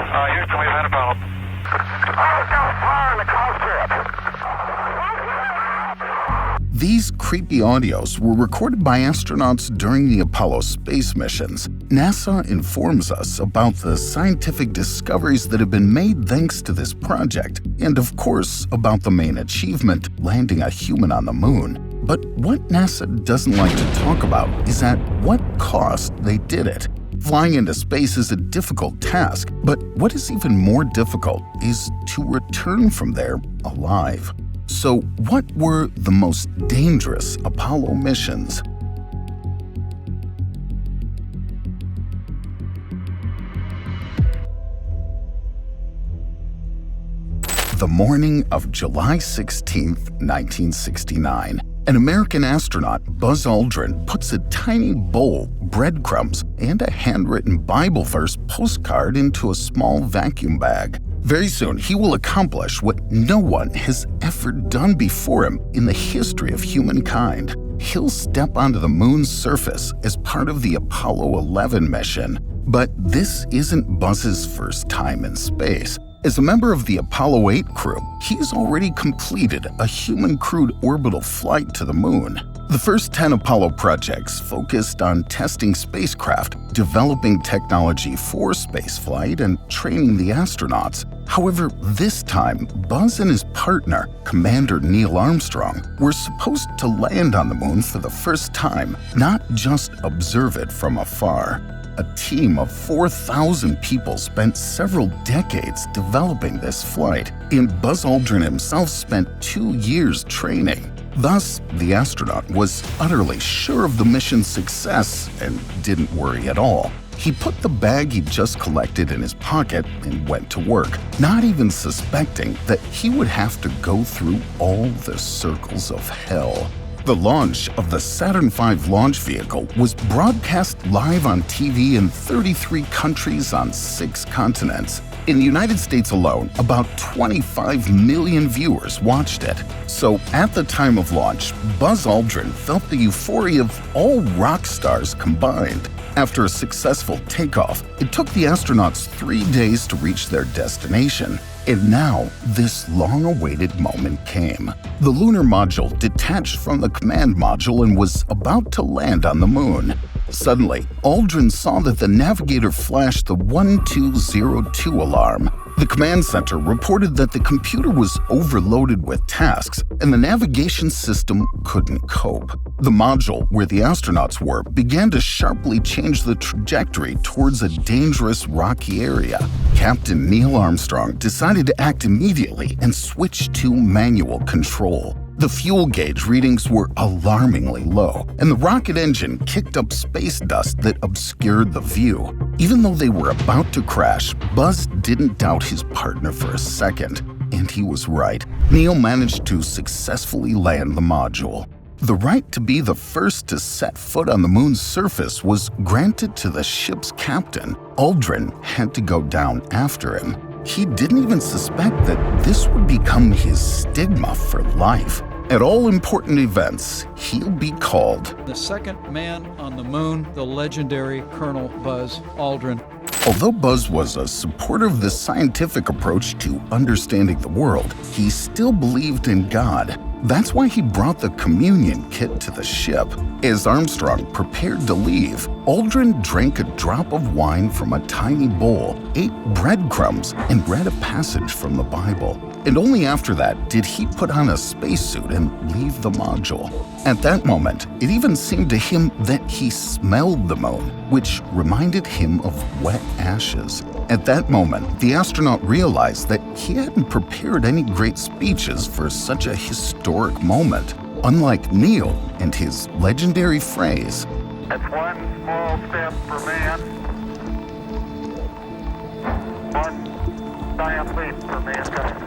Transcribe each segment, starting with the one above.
Houston, we've had a problem. Fire in the cockpit. These creepy audios were recorded by astronauts during the Apollo space missions. NASA informs us about the scientific discoveries that have been made thanks to this project, and of course, about the main achievement, landing a human on the moon. But what NASA doesn't like to talk about is at what cost they did it. Flying into space is a difficult task, but what is even more difficult is to return from there alive. So, what were the most dangerous Apollo missions? The morning of July 16, 1969, an American astronaut, Buzz Aldrin, puts a tiny bowl, breadcrumbs, and a handwritten Bible verse postcard into a small vacuum bag. Very soon, he will accomplish what no one has ever done before him in the history of humankind. He'll step onto the moon's surface as part of the Apollo 11 mission. But this isn't Buzz's first time in space. As a member of the Apollo 8 crew, he's already completed a human-crewed orbital flight to the moon. The first 10 Apollo projects focused on testing spacecraft, developing technology for spaceflight, and training the astronauts. However, this time, Buzz and his partner, Commander Neil Armstrong, were supposed to land on the moon for the first time, not just observe it from afar. A team of 4,000 people spent several decades developing this flight, and Buzz Aldrin himself spent 2 years training. Thus, the astronaut was utterly sure of the mission's success and didn't worry at all. He put the bag he'd just collected in his pocket and went to work, not even suspecting that he would have to go through all the circles of hell. The launch of the Saturn V launch vehicle was broadcast live on TV in 33 countries on 6 continents. In the United States alone, about 25 million viewers watched it. So at the time of launch, Buzz Aldrin felt the euphoria of all rock stars combined. After a successful takeoff, it took the astronauts 3 days to reach their destination. And now, this long-awaited moment came. The lunar module detached from the command module and was about to land on the moon. Suddenly, Aldrin saw that the navigator flashed the 1202 alarm. The command center reported that the computer was overloaded with tasks and the navigation system couldn't cope. The module where the astronauts were began to sharply change the trajectory towards a dangerous rocky area. Captain Neil Armstrong decided to act immediately and switch to manual control. The fuel gauge readings were alarmingly low, and the rocket engine kicked up space dust that obscured the view. Even though they were about to crash, Buzz didn't doubt his partner for a second, and he was right. Neil managed to successfully land the module. The right to be the first to set foot on the moon's surface was granted to the ship's captain. Aldrin had to go down after him. He didn't even suspect that this would become his stigma for life. At all important events, he'll be called the second man on the moon, the legendary Colonel Buzz Aldrin. Although Buzz was a supporter of the scientific approach to understanding the world, he still believed in God. That's why he brought the communion kit to the ship. As Armstrong prepared to leave, Aldrin drank a drop of wine from a tiny bowl, ate breadcrumbs, and read a passage from the Bible. And only after that did he put on a spacesuit and leave the module. At that moment, it even seemed to him that he smelled the moon, which reminded him of wet ashes. At that moment, the astronaut realized that he hadn't prepared any great speeches for such a historic moment. Unlike Neil and his legendary phrase, "That's one small step for man, one giant leap for mankind."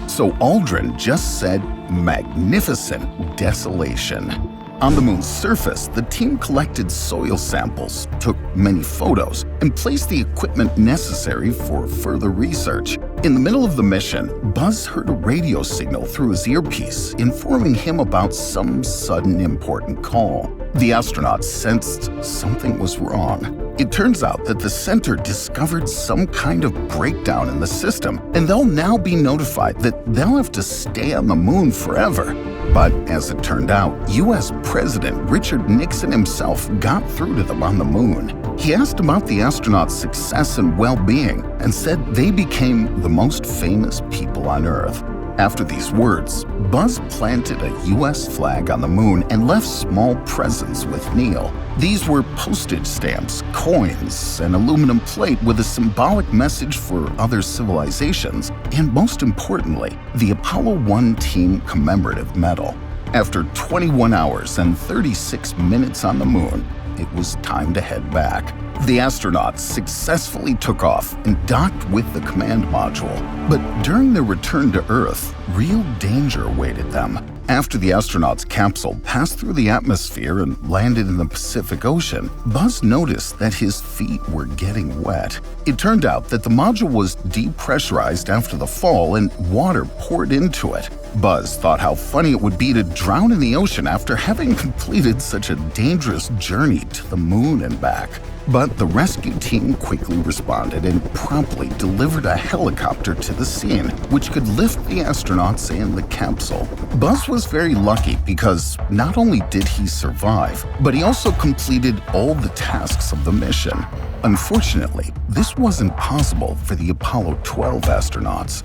so Aldrin just said, "Magnificent desolation." On the moon's surface, the team collected soil samples, took many photos, and placed the equipment necessary for further research. In the middle of the mission, Buzz heard a radio signal through his earpiece informing him about some sudden important call. The astronauts sensed something was wrong. It turns out that the center discovered some kind of breakdown in the system, and they'll now be notified that they'll have to stay on the moon forever. But as it turned out, U.S. President Richard Nixon himself got through to them on the moon. He asked about the astronauts' success and well-being and said they became the most famous people on Earth. After these words, Buzz planted a U.S. flag on the moon and left small presents with Neil. These were postage stamps, coins, an aluminum plate with a symbolic message for other civilizations, and most importantly, the Apollo 1 team commemorative medal. After 21 hours and 36 minutes on the moon, it was time to head back. The astronauts successfully took off and docked with the command module. But during their return to Earth, real danger awaited them. After the astronauts' capsule passed through the atmosphere and landed in the Pacific Ocean, Buzz noticed that his feet were getting wet. It turned out that the module was depressurized after the fall and water poured into it. Buzz thought how funny it would be to drown in the ocean after having completed such a dangerous journey to the moon and back. But the rescue team quickly responded and promptly delivered a helicopter to the scene, which could lift the astronauts and the capsule. Buzz was very lucky because not only did he survive, but he also completed all the tasks of the mission. Unfortunately, this wasn't possible for the Apollo 12 astronauts.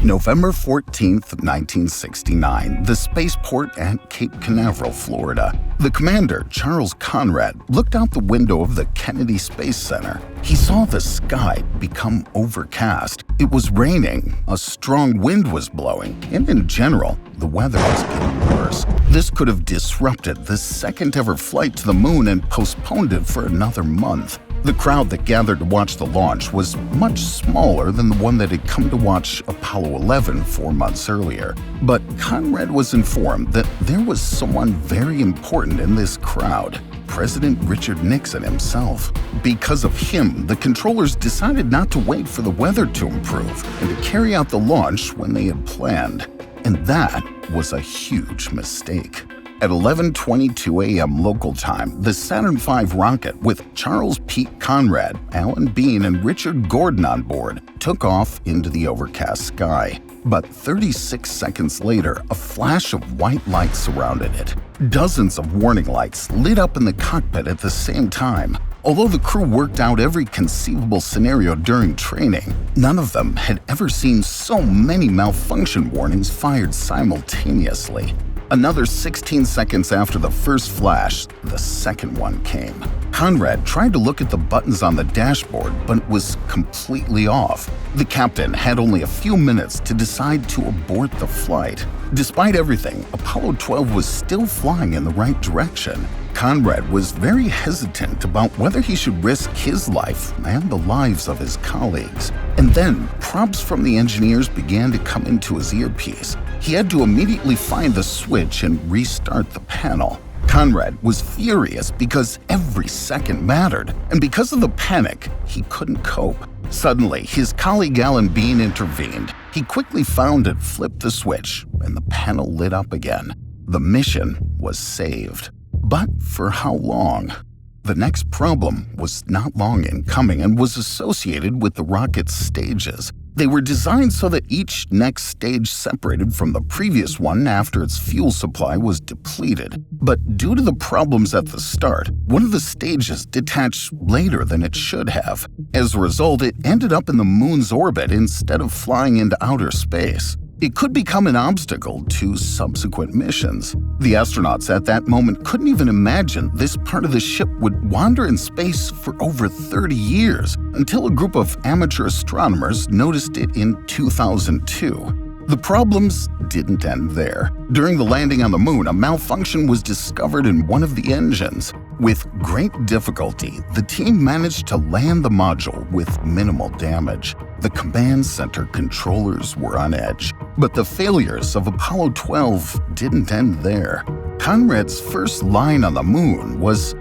November 14th, 1969, the spaceport at Cape Canaveral, Florida. The commander, Charles Conrad, looked out the window of the Kennedy Space Center. He saw the sky become overcast. It was raining, a strong wind was blowing, and in general, the weather was getting worse. This could have disrupted the second-ever flight to the moon and postponed it for another month. The crowd that gathered to watch the launch was much smaller than the one that had come to watch Apollo 11 4 months earlier. But Conrad was informed that there was someone very important in this crowd, President Richard Nixon himself. Because of him, the controllers decided not to wait for the weather to improve and to carry out the launch when they had planned. And that was a huge mistake. At 11:22 a.m. local time, the Saturn V rocket with Charles Pete Conrad, Alan Bean, and Richard Gordon on board took off into the overcast sky. But 36 seconds later, a flash of white light surrounded it. Dozens of warning lights lit up in the cockpit at the same time. Although the crew worked out every conceivable scenario during training, none of them had ever seen so many malfunction warnings fired simultaneously. Another 16 seconds after the first flash, the second one came. Conrad tried to look at the buttons on the dashboard, but was completely off. The captain had only a few minutes to decide to abort the flight. Despite everything, Apollo 12 was still flying in the right direction. Conrad was very hesitant about whether he should risk his life and the lives of his colleagues. And then, prompts from the engineers began to come into his earpiece. He had to immediately find the switch and restart the panel. Conrad was furious because every second mattered, and because of the panic, he couldn't cope. Suddenly, his colleague Alan Bean intervened. He quickly found and flipped the switch, and the panel lit up again. The mission was saved. But for how long? The next problem was not long in coming and was associated with the rocket's stages. They were designed so that each next stage separated from the previous one after its fuel supply was depleted. But due to the problems at the start, one of the stages detached later than it should have. As a result, it ended up in the moon's orbit instead of flying into outer space. It could become an obstacle to subsequent missions. The astronauts at that moment couldn't even imagine this part of the ship would wander in space for over 30 years until a group of amateur astronomers noticed it in 2002. The problems didn't end there. During the landing on the moon, a malfunction was discovered in one of the engines. With great difficulty, the team managed to land the module with minimal damage. The command center controllers were on edge. But the failures of Apollo 12 didn't end there. Conrad's first line on the moon was,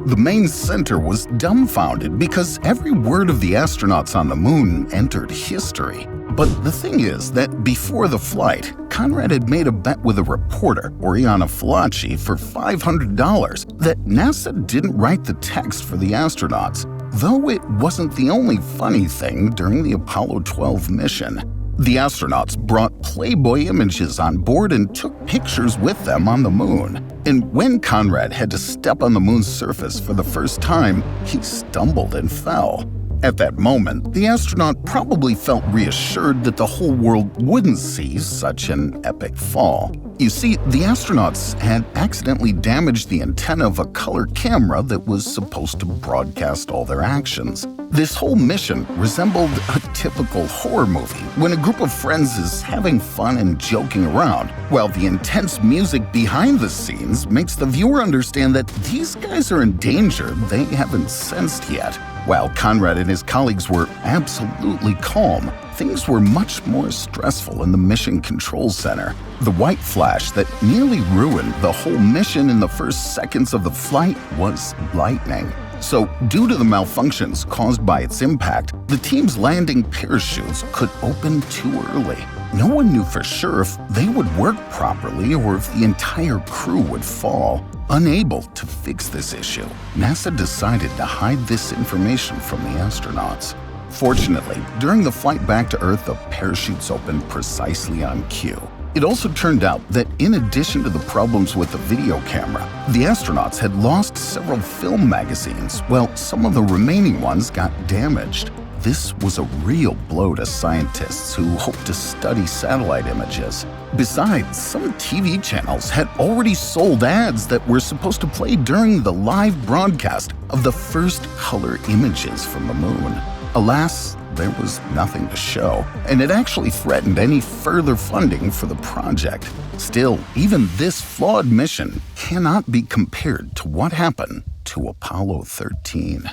The main center was dumbfounded because every word of the astronauts on the moon entered history. But the thing is that before the flight, Conrad had made a bet with a reporter, Oriana Fallaci, for $500 that NASA didn't write the text for the astronauts, though it wasn't the only funny thing during the Apollo 12 mission. The astronauts brought Playboy images on board and took pictures with them on the moon. And when Conrad had to step on the moon's surface for the first time, he stumbled and fell. At that moment, the astronaut probably felt reassured that the whole world wouldn't see such an epic fall. You see, the astronauts had accidentally damaged the antenna of a color camera that was supposed to broadcast all their actions. This whole mission resembled a typical horror movie when a group of friends is having fun and joking around, while the intense music behind the scenes makes the viewer understand that these guys are in danger they haven't sensed yet. While Conrad and his colleagues were absolutely calm, things were much more stressful in the Mission Control Center. The white flash that nearly ruined the whole mission in the first seconds of the flight was lightning. So, due to the malfunctions caused by its impact, the team's landing parachutes could open too early. No one knew for sure if they would work properly or if the entire crew would fall. Unable to fix this issue, NASA decided to hide this information from the astronauts. Fortunately, during the flight back to Earth, the parachutes opened precisely on cue. It also turned out that in addition to the problems with the video camera, the astronauts had lost several film magazines, while some of the remaining ones got damaged. This was a real blow to scientists who hoped to study satellite images. Besides, some TV channels had already sold ads that were supposed to play during the live broadcast of the first color images from the moon. Alas, there was nothing to show, and it actually threatened any further funding for the project. Still, even this flawed mission cannot be compared to what happened to Apollo 13.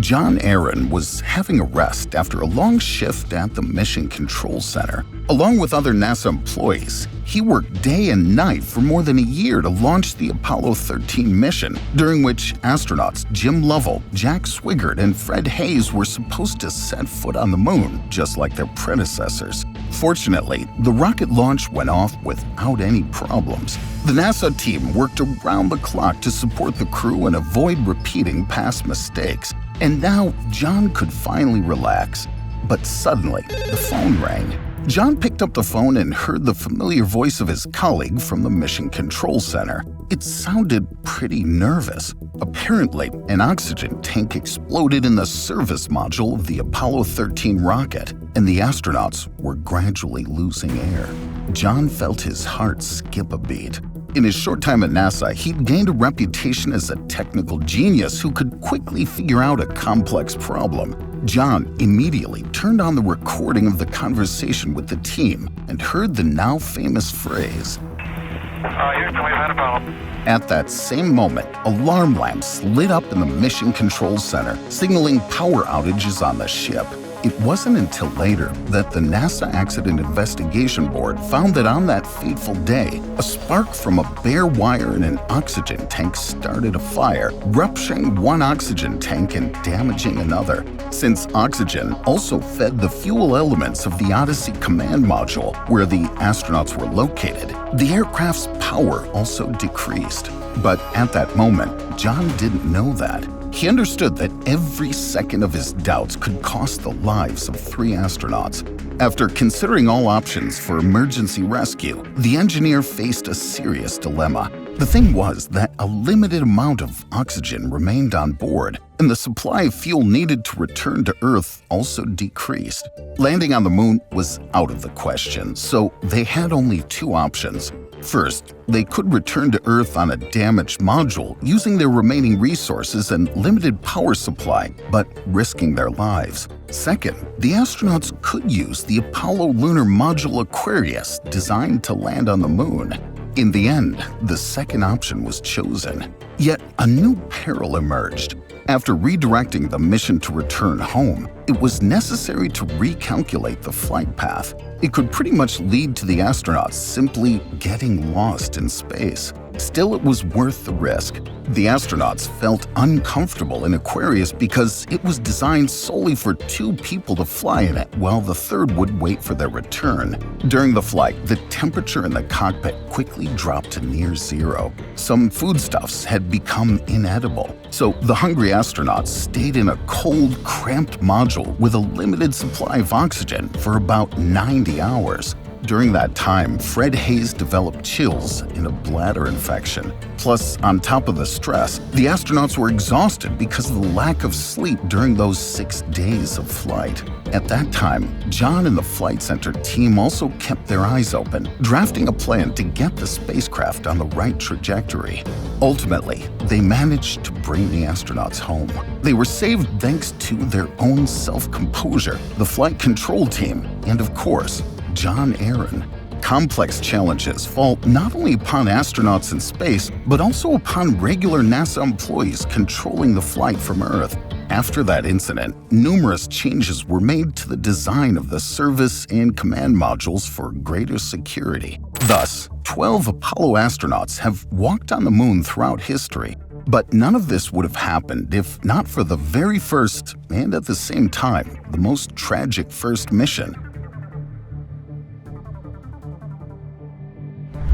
John Aaron was having a rest after a long shift at the Mission Control Center. Along with other NASA employees, he worked day and night for more than a year to launch the Apollo 13 mission, during which astronauts Jim Lovell, Jack Swigert, and Fred Hayes were supposed to set foot on the moon, just like their predecessors. Fortunately, the rocket launch went off without any problems. The NASA team worked around the clock to support the crew and avoid repeating past mistakes. And now John could finally relax. But suddenly, the phone rang. John picked up the phone and heard the familiar voice of his colleague from the Mission Control Center. It sounded pretty nervous. Apparently, an oxygen tank exploded in the service module of the Apollo 13 rocket, and the astronauts were gradually losing air. John felt his heart skip a beat. In his short time at NASA, he'd gained a reputation as a technical genius who could quickly figure out a complex problem. John immediately turned on the recording of the conversation with the team and heard the now famous phrase, Houston, we've had a problem. At that same moment, alarm lamps lit up in the Mission Control Center, signaling power outages on the ship. It wasn't until later that the NASA Accident Investigation Board found that on that fateful day, a spark from a bare wire in an oxygen tank started a fire, rupturing one oxygen tank and damaging another. Since oxygen also fed the fuel elements of the Odyssey command module, where the astronauts were located, the aircraft's power also decreased. But at that moment, John didn't know that. He understood that every second of his doubts could cost the lives of 3 astronauts. After considering all options for emergency rescue, the engineer faced a serious dilemma. The thing was that a limited amount of oxygen remained on board, and the supply of fuel needed to return to Earth also decreased. Landing on the moon was out of the question, so they had only 2 options. First, they could return to Earth on a damaged module using their remaining resources and limited power supply, but risking their lives. Second, the astronauts could use the Apollo lunar module Aquarius, designed to land on the moon. In the end, the second option was chosen. Yet a new peril emerged. After redirecting the mission to return home, it was necessary to recalculate the flight path. It could pretty much lead to the astronauts simply getting lost in space. Still, it was worth the risk. The astronauts felt uncomfortable in Aquarius because it was designed solely for 2 people to fly in it, while the third would wait for their return. During the flight, the temperature in the cockpit quickly dropped to near zero. Some foodstuffs had become inedible, so the hungry astronauts stayed in a cold, cramped module with a limited supply of oxygen for about 90 hours. During that time, Fred Hayes developed chills and a bladder infection. Plus, on top of the stress, the astronauts were exhausted because of the lack of sleep during those 6 days of flight. At that time, John and the Flight Center team also kept their eyes open, drafting a plan to get the spacecraft on the right trajectory. Ultimately, they managed to bring the astronauts home. They were saved thanks to their own self-composure, the flight control team, and of course, John Aaron. Complex challenges fall not only upon astronauts in space, but also upon regular NASA employees controlling the flight from Earth. After that incident, numerous changes were made to the design of the service and command modules for greater security. Thus, 12 Apollo astronauts have walked on the moon throughout history. But none of this would have happened if not for the very first, and at the same time, the most tragic first mission.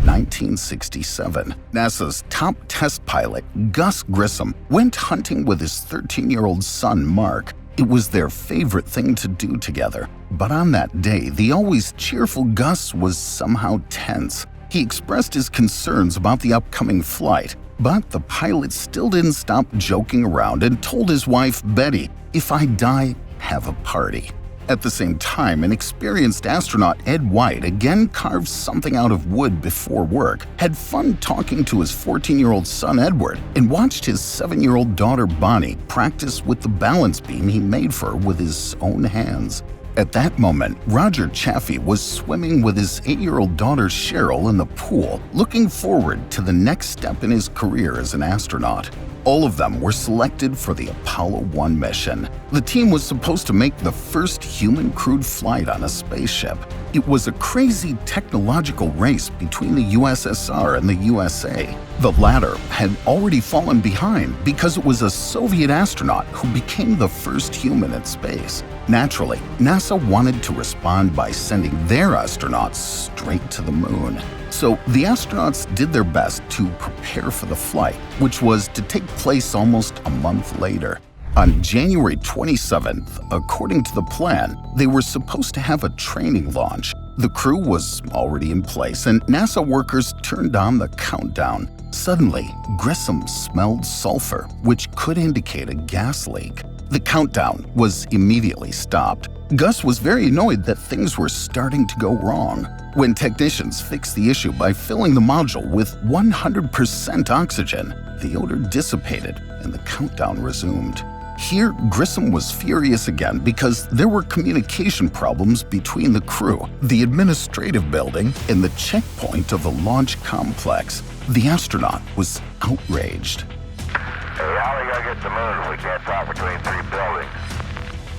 1967, NASA's top test pilot, Gus Grissom, went hunting with his 13-year-old son, Mark. It was their favorite thing to do together. But on that day, the always cheerful Gus was somehow tense. He expressed his concerns about the upcoming flight, but the pilot still didn't stop joking around and told his wife, Betty, "If I die, have a party." At the same time, an experienced astronaut, Ed White, again carved something out of wood before work, had fun talking to his 14-year-old son, Edward, and watched his 7-year-old daughter, Bonnie, practice with the balance beam he made for her with his own hands. At that moment, Roger Chaffee was swimming with his 8-year-old daughter, Cheryl, in the pool, looking forward to the next step in his career as an astronaut. All of them were selected for the Apollo 1 mission. The team was supposed to make the first human-crewed flight on a spaceship. It was a crazy technological race between the USSR and the USA. The latter had already fallen behind because it was a Soviet astronaut who became the first human in space. Naturally, NASA wanted to respond by sending their astronauts straight to the moon. So the astronauts did their best to prepare for the flight, which was to take place almost a month later. On January 27th, according to the plan, they were supposed to have a training launch. The crew was already in place, and NASA workers turned on the countdown. Suddenly, Grissom smelled sulfur, which could indicate a gas leak. The countdown was immediately stopped. Gus was very annoyed that things were starting to go wrong. When technicians fixed the issue by filling the module with 100% oxygen, the odor dissipated and the countdown resumed. Here, Grissom was furious again because there were communication problems between the crew, the administrative building, and the checkpoint of the launch complex. The astronaut was outraged. Hey, how are we gonna get to the moon if we can't talk between 3 buildings?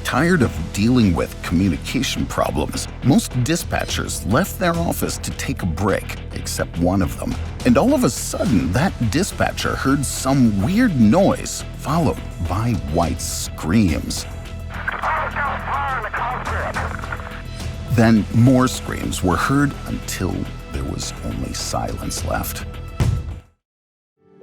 Tired of dealing with communication problems, most dispatchers left their office to take a break, except one of them. And all of a sudden, that dispatcher heard some weird noise, followed by White's screams. Oh, there's no fire in the conscript. Then more screams were heard until there was only silence left.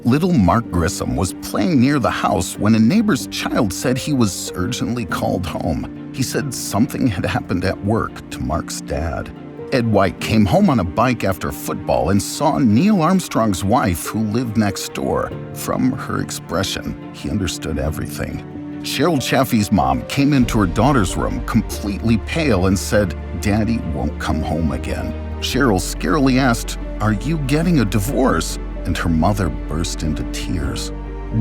Little Mark Grissom was playing near the house when a neighbor's child said he was urgently called home. He said something had happened at work to Mark's dad. Ed White came home on a bike after football and saw Neil Armstrong's wife, who lived next door. From her expression, he understood everything. Cheryl Chaffee's mom came into her daughter's room completely pale and said, "Daddy won't come home again." Cheryl scarily asked, "Are you getting a divorce?" And her mother burst into tears.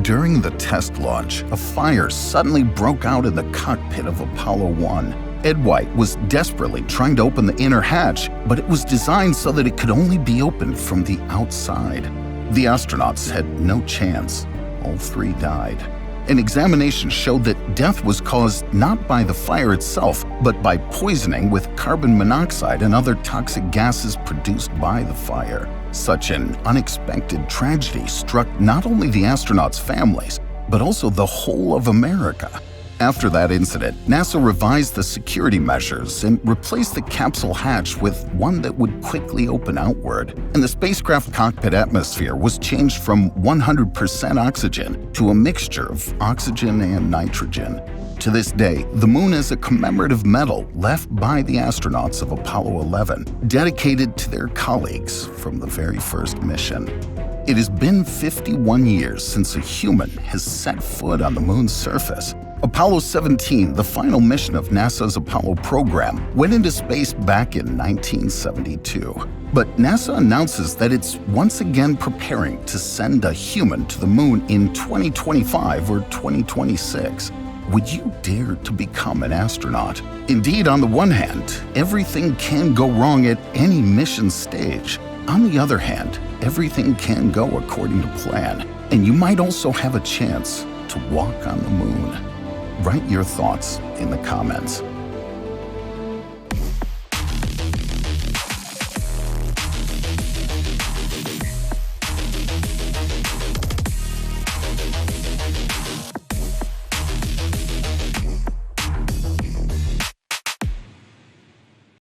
During the test launch, a fire suddenly broke out in the cockpit of Apollo 1. Ed White was desperately trying to open the inner hatch, but it was designed so that it could only be opened from the outside. The astronauts had no chance. All 3 died. An examination showed that death was caused not by the fire itself, but by poisoning with carbon monoxide and other toxic gases produced by the fire. Such an unexpected tragedy struck not only the astronauts' families, but also the whole of America. After that incident, NASA revised the security measures and replaced the capsule hatch with one that would quickly open outward, and the spacecraft cockpit atmosphere was changed from 100% oxygen to a mixture of oxygen and nitrogen. To this day, the moon is a commemorative medal left by the astronauts of Apollo 11, dedicated to their colleagues from the very first mission. It has been 51 years since a human has set foot on the moon's surface. Apollo 17, the final mission of NASA's Apollo program, went into space back in 1972. But NASA announces that it's once again preparing to send a human to the moon in 2025 or 2026. Would you dare to become an astronaut? Indeed, on the one hand, everything can go wrong at any mission stage. On the other hand, everything can go according to plan, and you might also have a chance to walk on the moon. Write your thoughts in the comments.